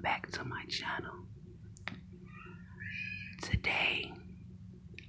welcome back to my channel. Today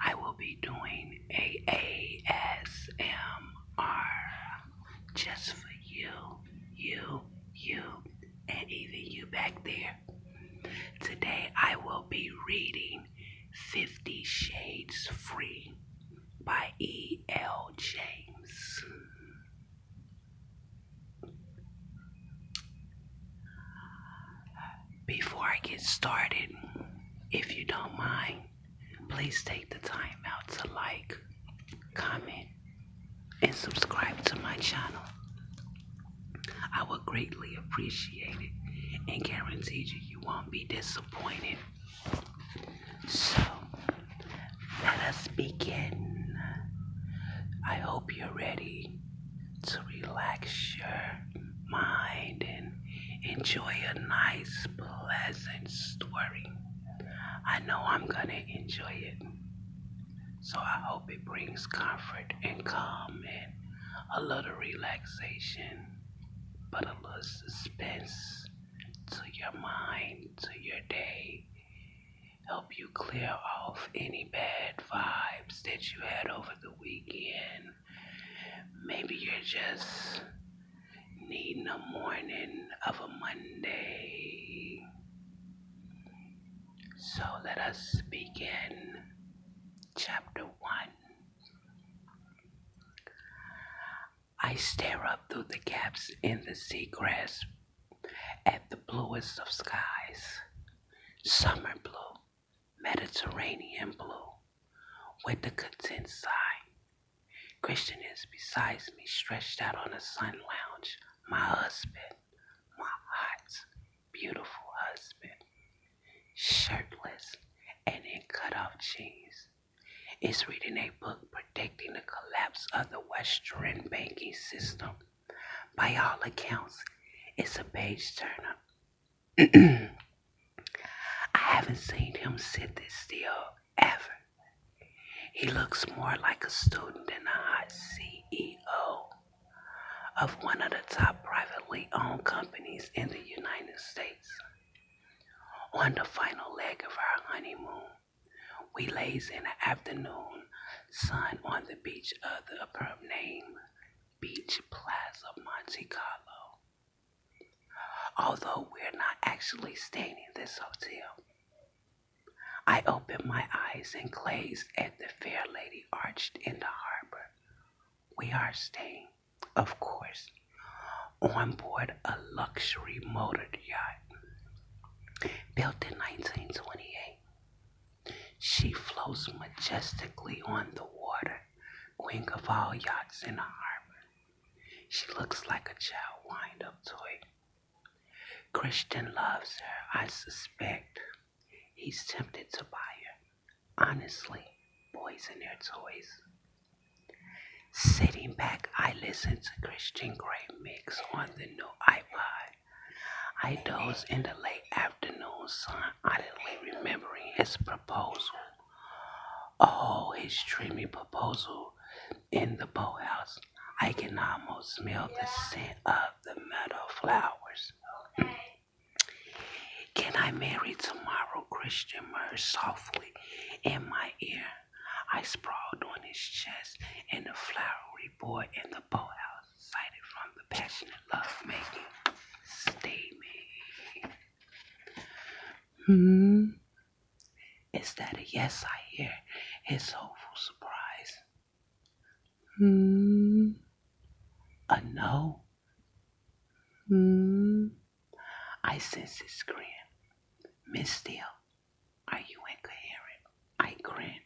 I will be doing a ASMR just for you, and even you back there. Today I will be reading 50 Shades Free by E.L. James. Before I get started, if you don't mind, please take the time out to like, comment, and subscribe to my channel. I would greatly appreciate it and guarantee you won't be disappointed. So, let us begin. I hope you're ready to relax your mind and enjoy a nice, pleasant story. I know I'm gonna enjoy it. So I hope it brings comfort and calm and a little relaxation, but a little suspense to your mind, to your day. Help you clear off any bad vibes that you had over the weekend. Maybe you're just needing a morning of a Monday. So let us begin. Chapter 1. I stare up through the gaps in the seagrass at the bluest of skies. Summer blue, Mediterranean blue, with the content sigh. Christian is beside me, stretched out on a sun lounge. My husband, my hot, beautiful husband, shirtless and in cut-off jeans, is reading a book predicting the collapse of the Western banking system. By all accounts, it's a page turner. I haven't seen him sit this still ever. He looks more like a student than a hot CEO of one of the top privately owned companies in the United States. On the final leg of our honeymoon, we laze in the afternoon sun on the beach of the superb name Beach Plaza Monte Carlo. Although we're not actually staying in this hotel, I open my eyes and glaze at the fair lady arched in the harbor. We are staying, of course, on board a luxury motored yacht. Built in 1928, she floats majestically on the water, queen of all yachts in the harbor. She looks like a child wind-up toy. Christian loves her, I suspect. He's tempted to buy her. Honestly, boys and their toys. Sitting back, I listen to Christian Grey mix on the new iPod. I doze in the late afternoon sun, oddly remembering his proposal. Oh, his dreamy proposal in the boathouse. I can almost smell the scent of the meadow flowers. Can I marry tomorrow? Christian murmured softly in my ear. I sprawled on his chest in the flowery board in the boathouse, sighted from the passionate love-making. Steamy. Is that a yes? I hear his hopeful surprise. A no? I sense his grin. Miss Steele, are you incoherent? I grin.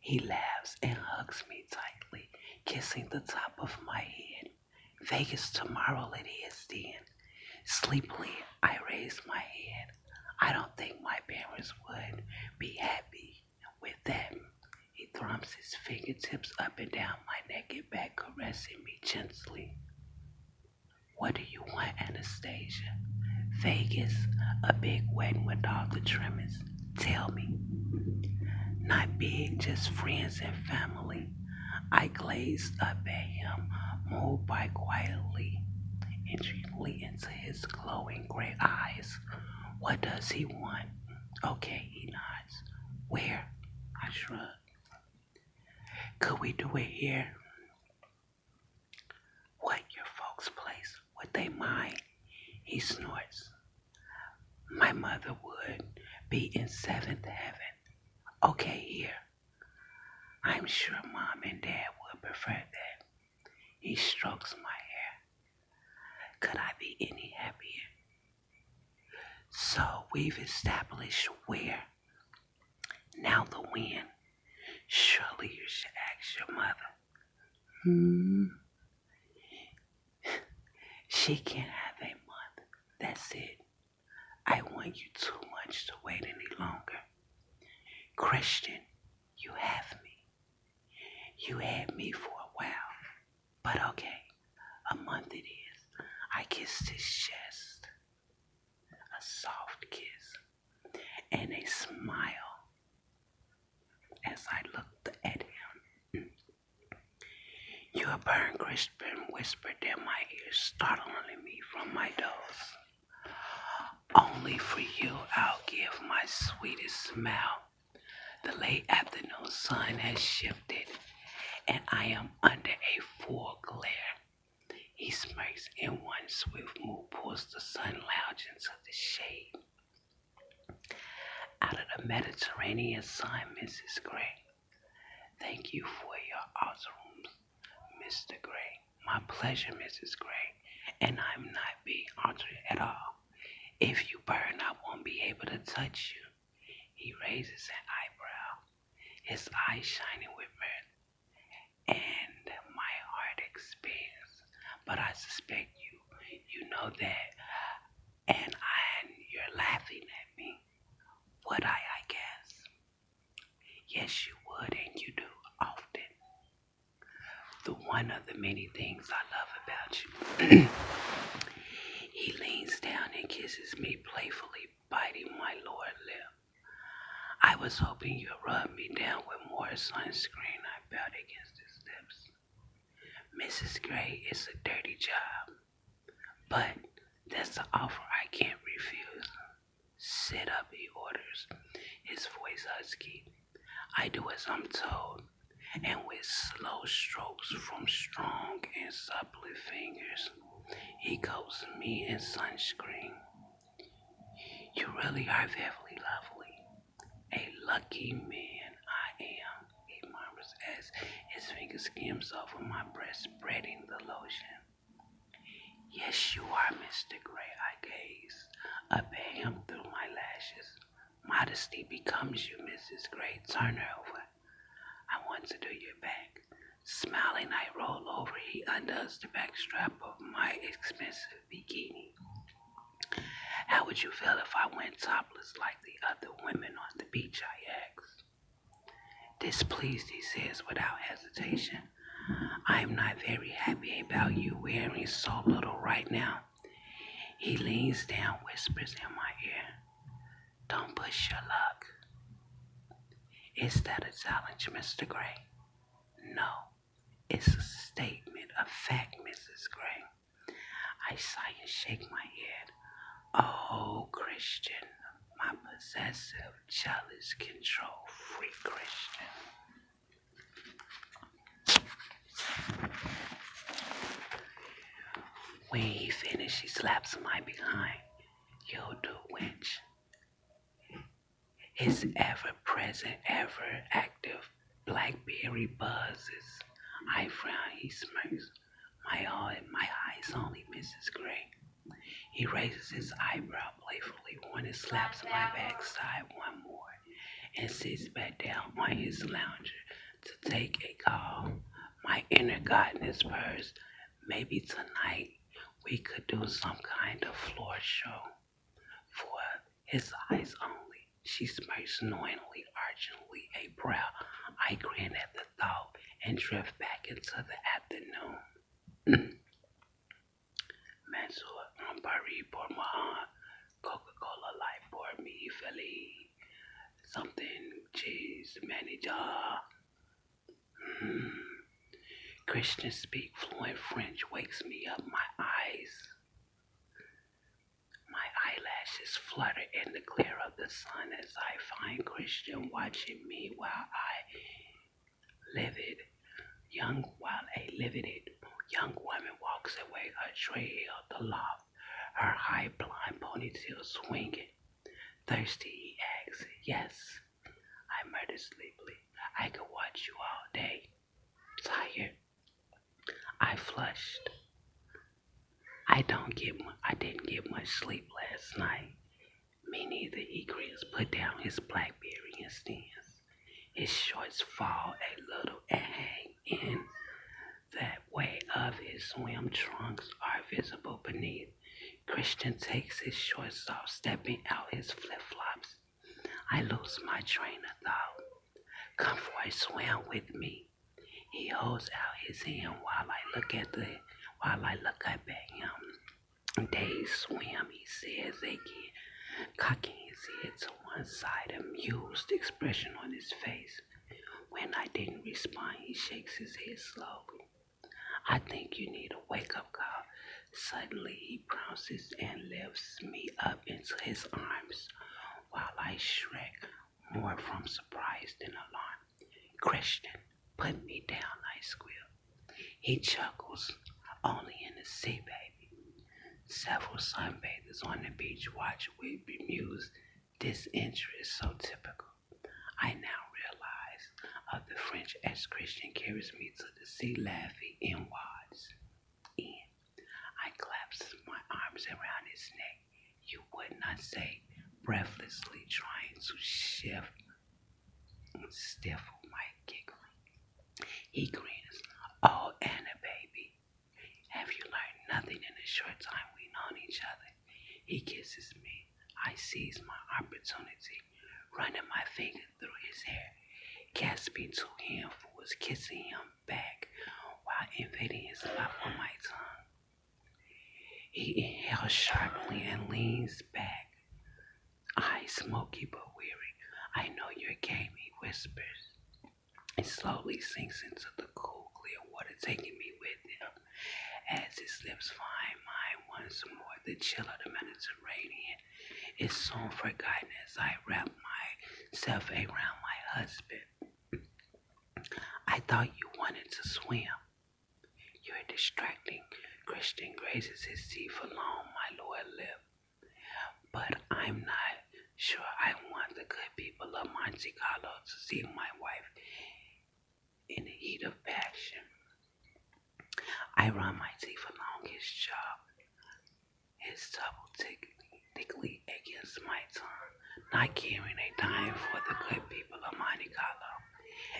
He laughs and hugs me tightly, kissing the top of my head. Vegas tomorrow it is then. Sleepily, I raise my head. I don't think my parents would be happy with that. He thrums his fingertips up and down my naked back, caressing me gently. What do you want, Anastasia? Vegas, a big wedding with all the trimmings. Tell me. Not big, just friends and family. I glazed up at him, moved by quietly, intriguingly into his glowing gray eyes. What does he want? Okay, he nods. Where? I shrug. Could we do it here? What, your folks' place? Would they mind? He snorts. My mother would be in seventh heaven. Okay, here. I'm sure Mom and Dad would prefer that. He strokes my hair. Could I be any happier? So we've established where. Now the when. Surely you should ask your mother. She can't have a month. That's it. I want you too much to wait any longer. Christian, you have me. You had me for a while. But okay, a month it is. I kissed his chest. A soft kiss and a smile as I looked at him. Your burn, Crispin whispered in my ear, startling me from my doze. Only for you I'll give my sweetest smile. The late afternoon sun has shifted, and I am under a full glare. He smirks in one swift move, pulls the sun lounge into the shade. Out of the Mediterranean sun, Mrs. Gray. Thank you for your offerings, Mr. Gray. My pleasure, Mrs. Gray. And I'm not being altered at all. If you burn, I won't be able to touch you. He raises an eyebrow, his eyes shining with mirth, and my heart expands. But I suspect you know that, and you're laughing at me. Would I guess? Yes, you would, and you do often. The one of the many things I love about you. He leans down and kisses me playfully, biting my lower lip. I was hoping you'd rub me down with more sunscreen. I bowed against his lips. Mrs. Gray, it's a dirty job, but that's an offer I can't refuse. Sit up, he orders, his voice husky. I do as I'm told, and with slow strokes from strong and supple fingers, he coats me in sunscreen. You really are very lovely. A lucky man I am, he murmurs as his finger skims over my breast, spreading the lotion. Yes, you are, Mr. Gray, I gaze up at him through my lashes. Modesty becomes you, Mrs. Gray. Turn her over. I want to do your back. Smiling, I roll over. He undoes the back strap of my expensive bikini. How would you feel if I went topless like the other women on the beach, I asked. Displeased, he says without hesitation. I am not very happy about you wearing so little right now. He leans down, whispers in my ear. Don't push your luck. Is that a challenge, Mr. Gray? No, it's a statement of fact, Mrs. Gray. I sigh and shake my head. Oh, Christian, my possessive, jealous, control-freak Christian. When he finishes, he slaps my behind. You'll do, wench. His ever-present, ever-active BlackBerry buzzes. I frown, he smirks. My eyes only, Mrs. Gray. He raises his eyebrow playfully when he slaps my backside one more and sits back down on his lounger to take a call. My inner godness purrs. Maybe tonight we could do some kind of floor show for his eyes only. She smirks knowingly, archingly a brow. I grin at the thought and drift back into the afternoon. Mansour, un Paris pour moi, Coca-Cola Light pour me, Philly, something, cheese, manager. Christian speak fluent French wakes me up, my eyes lashes flutter in the glare of the sun as I find Christian watching me while a livid young woman walks away, her tray held aloft, her high blonde ponytail swinging. Thirsty, he asks. Yes, I murmured sleepily. I could watch you all day. Tired, I flushed. I didn't get much sleep last night. Me neither, he grins, put down his blackberry and stands. His shorts fall a little and hang in that way of his swim trunks are visible beneath. Christian takes his shorts off, stepping out his flip-flops. I lose my train of thought. Come for a swim with me. He holds out his hand while I look up at him. They swim, he says again, cocking his head to one side, amused expression on his face. When I didn't respond, he shakes his head slowly. I think you need a wake-up call. Suddenly he pounces and lifts me up into his arms while I shrink more from surprise than alarm. Christian, put me down, I squeal. He chuckles. Only in the sea, baby. Several sunbathers on the beach watch with bemused disinterest so typical. I now realize of the French as Christian carries me to the sea, laughing in wads. In, I clasp my arms around his neck. You would not say, breathlessly trying to stifle my giggling. He grins. Oh, Anna, baby, have you learned nothing in the short time we've known each other? He kisses me. I seize my opportunity, running my finger through his hair, gasping to handfuls, kissing him back while invading his mouth with my tongue. He inhales sharply and leans back, eyes smoky but weary. I know your game, he whispers. It slowly sinks into the cool, clear water, taking me with him. As his lips find mine once more, the chill of the Mediterranean is soon forgotten as I wrap myself around my husband. I thought you wanted to swim. You're distracting. Christian grazes his teeth along my lower lip. But I'm not sure I want the good people of Monte Carlo to see my wife in the heat of passion. I run my teeth along his jaw, his double thickly against my tongue, not caring a dime for the good people of Monte Carlo.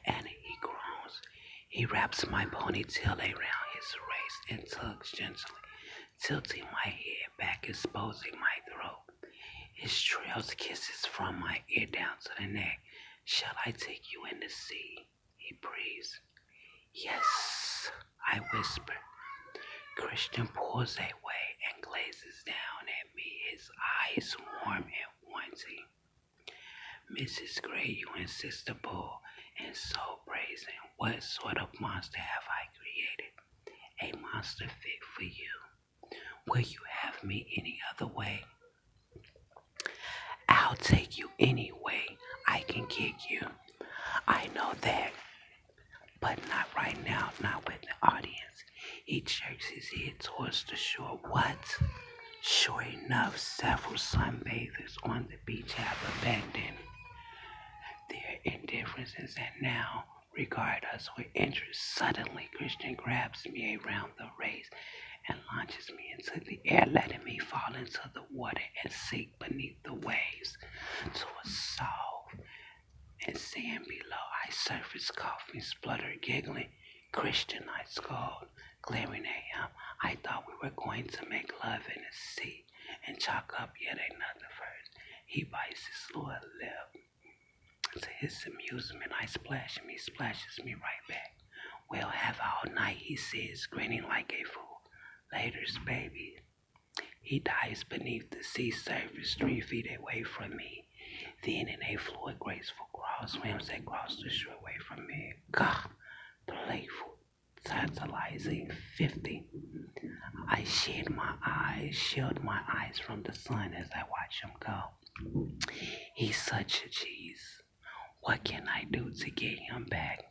And he groans. He wraps my ponytail around his waist and tugs gently, tilting my head back, exposing my throat. His trails kisses from my ear down to the neck. Shall I take you in the sea? He breathes. Yes, I whisper. Christian pulls away and glazes down at me, his eyes warm and wanting. Mrs. Gray, you insistable and so brazen. What sort of monster have I created? A monster fit for you. Will you have me any other way? I'll take you any way I can get you. I know that, but not right now, not with the audience. He jerks his head towards the shore. What? Sure enough, several sunbathers on the beach have abandoned their indifferences and now regard us with interest. Suddenly, Christian grabs me around the waist and launches me into the air, letting me fall into the water and sink beneath the waves to a soft and sand below. I surface, coughing, spluttering, giggling. Christian, I scold, glaring at him. I thought we were going to make love in the sea and chalk up yet another verse. He bites his lower lip. To his amusement, I splash him. He splashes me right back. We'll have all night, he says, grinning like a fool. Later's, baby. He dives beneath the sea surface 3 feet away from me. Then in a fluid, graceful crawl, swims across the shore away from me. God, playful, tantalizing 50. I shield my eyes from the sun as I watch him go. He's such a cheese. What can I do to get him back?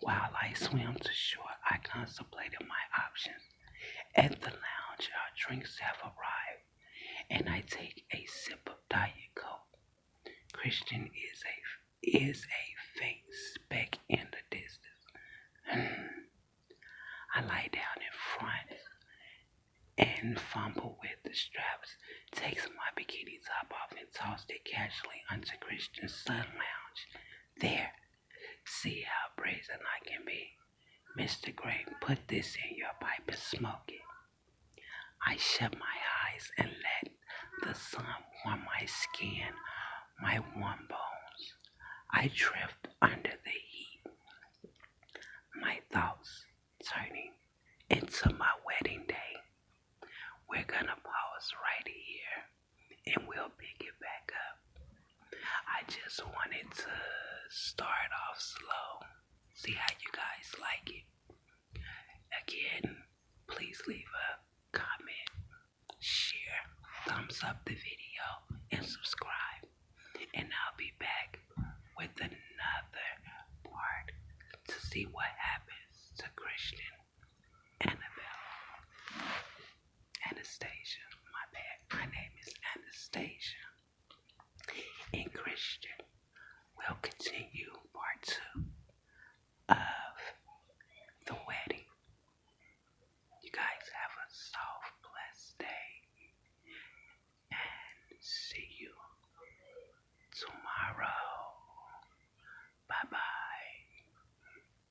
While I swim to shore, I contemplated my options. At the lounge, our drinks have arrived, and I take a sip of Diet Coke. Christian is a faint speck in the distance. I lie down in front and fumble with the straps, takes my bikini top off and tossed it casually onto Christian's sun lounge. There, see how brazen I can be. Mr. Gray, put this in your pipe and smoke it. I shut my eyes and let the sun warm my skin, my warm bones. I drift under the heat, my thoughts turning into my wedding day. We're gonna pause right here and we'll pick it back up. I just wanted to start off slow, see how you guys like it. Again, please leave a comment, share, thumbs up the video, and subscribe. And I'll be back with another part to see what happens to Christian, Annabelle, Anastasia. My bad. My name is Anastasia. And Christian will continue part 2.